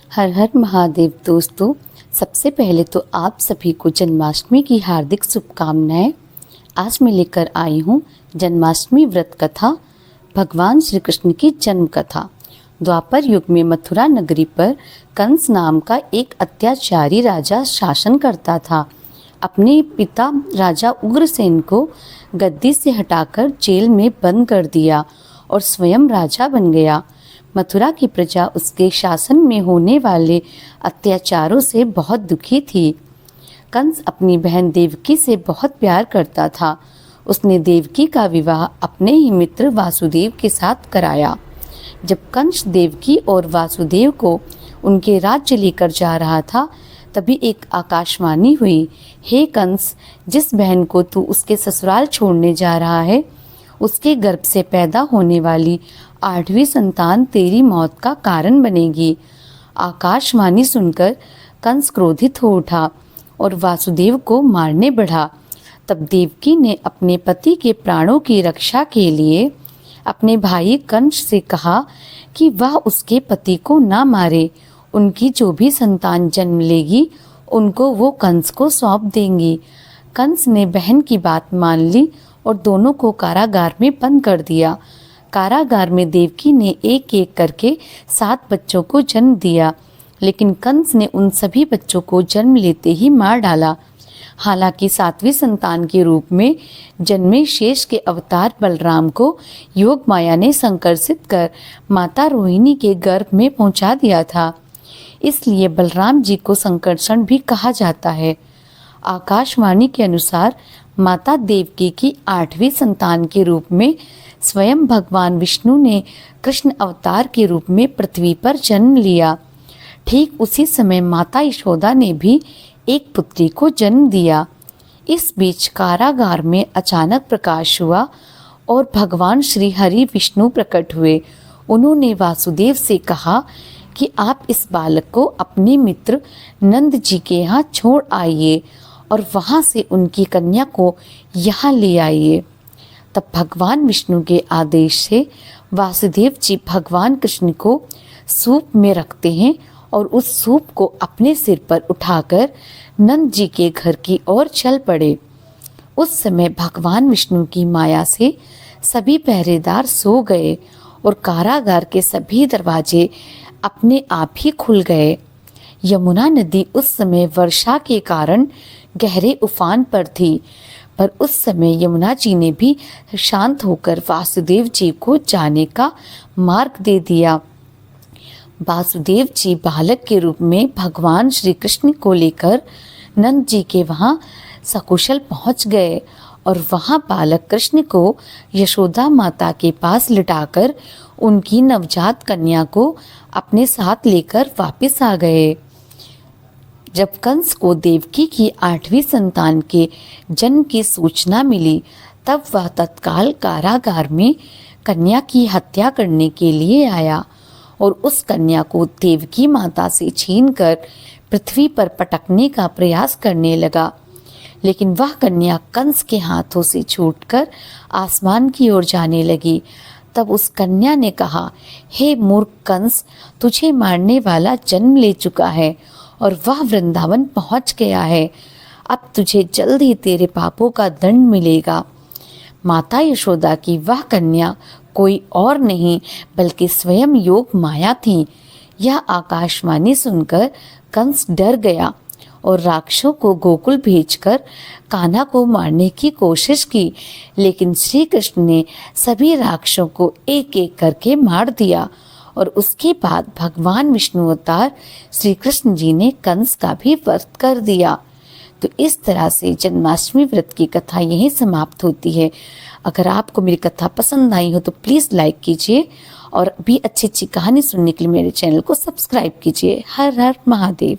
हर हर महादेव दोस्तों। सबसे पहले तो आप सभी को जन्माष्टमी की हार्दिक शुभकामनाएं। आज मैं लेकर आई हूँ जन्माष्टमी व्रत कथा, भगवान श्री कृष्ण की जन्म कथा। द्वापर युग में मथुरा नगरी पर कंस नाम का एक अत्याचारी राजा शासन करता था। अपने पिता राजा उग्रसेन को गद्दी से हटाकर जेल में बंद कर दिया और स्वयं राजा बन गया। मथुरा की प्रजा उसके शासन में होने वाले अत्याचारों से बहुत दुखी थी। कंस अपनी बहन देवकी से बहुत प्यार करता था। उसने देवकी का विवाह अपने ही मित्र वासुदेव के साथ कराया। जब कंस देवकी और वासुदेव को उनके राज्य लेकर जा रहा था, तभी एक आकाशवाणी हुई, हे कंस, जिस बहन को तू उसके ससुराल छोड़ने जा रहा है, उसके गर्भ से पैदा होने वाली 8वीं संतान तेरी मौत का कारण बनेगी। आकाशवाणी सुनकर कंस क्रोधित हो उठा और वासुदेव को मारने बढ़ा। तब देवकी ने अपने पति के प्राणों की रक्षा के लिए अपने भाई कंस से कहा कि वह उसके पति को ना मारे। उनकी जो भी संतान जन्म लेगी उनको वो कंस को सौंप देंगी। कंस ने बहन की बात मान ली और दोनों को कारागार में बंद कर दिया। कारागार में देवकी ने एक एक करके 7 बच्चों को जन्म दिया, लेकिन कंस ने उन सभी बच्चों को जन्म लेते ही मार डाला। हालांकि 7वीं संतान के रूप में जन्मे शेष के अवतार बलराम को योग माया ने संकर्षित कर माता रोहिणी के गर्भ में पहुंचा दिया था। इसलिए बलराम जी को संकर्षण भी कहा जाता है। आकाशवाणी के अनुसार माता देवकी की 8वीं संतान के रूप में स्वयं भगवान विष्णु ने कृष्ण अवतार के रूप में पृथ्वी पर जन्म लिया। ठीक उसी समय माता यशोदा ने भी एक पुत्री को जन्म दिया। इस बीच कारागार में अचानक प्रकाश हुआ और भगवान श्री हरि विष्णु प्रकट हुए। उन्होंने वासुदेव से कहा कि आप इस बालक को अपने मित्र नंद जी के यहाँ छोड़ आइए और वहाँ से उनकी कन्या को यहाँ ले आइए। तब भगवान विष्णु के आदेश से वासुदेव जी भगवान कृष्ण को सूप में रखते हैं और उस सूप को अपने सिर पर उठाकर नंद जी के घर की ओर चल पड़े। उस समय भगवान विष्णु की माया से सभी पहरेदार सो गए और कारागार के सभी दरवाजे अपने आप ही खुल गए। यमुना नदी उस समय वर्षा के कारण गहरे उफान पर थी, पर उस समय यमुना जी ने भी शांत होकर वासुदेव जी को जाने का मार्ग दे दिया। वासुदेव जी बालक के रूप में भगवान श्री कृष्ण को लेकर नंद जी के वहाँ सकुशल पहुँच गए और वहाँ बालक कृष्ण को यशोदा माता के पास लिटाकर उनकी नवजात कन्या को अपने साथ लेकर वापस आ गए। जब कंस को देवकी की 8वीं संतान के जन्म की सूचना मिली, तब वह तत्काल कारागार में कन्या की हत्या करने के लिए आया और उस कन्या को देवकी माता से छीनकर पृथ्वी पर पटकने का प्रयास करने लगा। लेकिन वह कन्या कंस के हाथों से छूटकर आसमान की ओर जाने लगी। तब उस कन्या ने कहा, हे मूर्ख कंस, तुझे मारने वाला जन्म ले चुका है और वह वृंदावन पहुंच गया है। अब तुझे जल्द ही तेरे पापों का दंड मिलेगा। माता यशोदा की वह कन्या कोई और नहीं बल्कि स्वयं योग माया थी। यह आकाशवाणी सुनकर कंस डर गया और राक्षसों को गोकुल भेजकर कान्हा को मारने की कोशिश की, लेकिन श्री कृष्ण ने सभी राक्षसों को एक एक करके मार दिया और उसके बाद भगवान विष्णु अवतार श्री कृष्ण जी ने कंस का भी वध कर दिया। तो इस तरह से जन्माष्टमी व्रत की कथा यहीं समाप्त होती है। अगर आपको मेरी कथा पसंद आई हो तो प्लीज़ लाइक कीजिए और भी अच्छी अच्छी कहानी सुनने के लिए मेरे चैनल को सब्सक्राइब कीजिए। हर हर महादेव।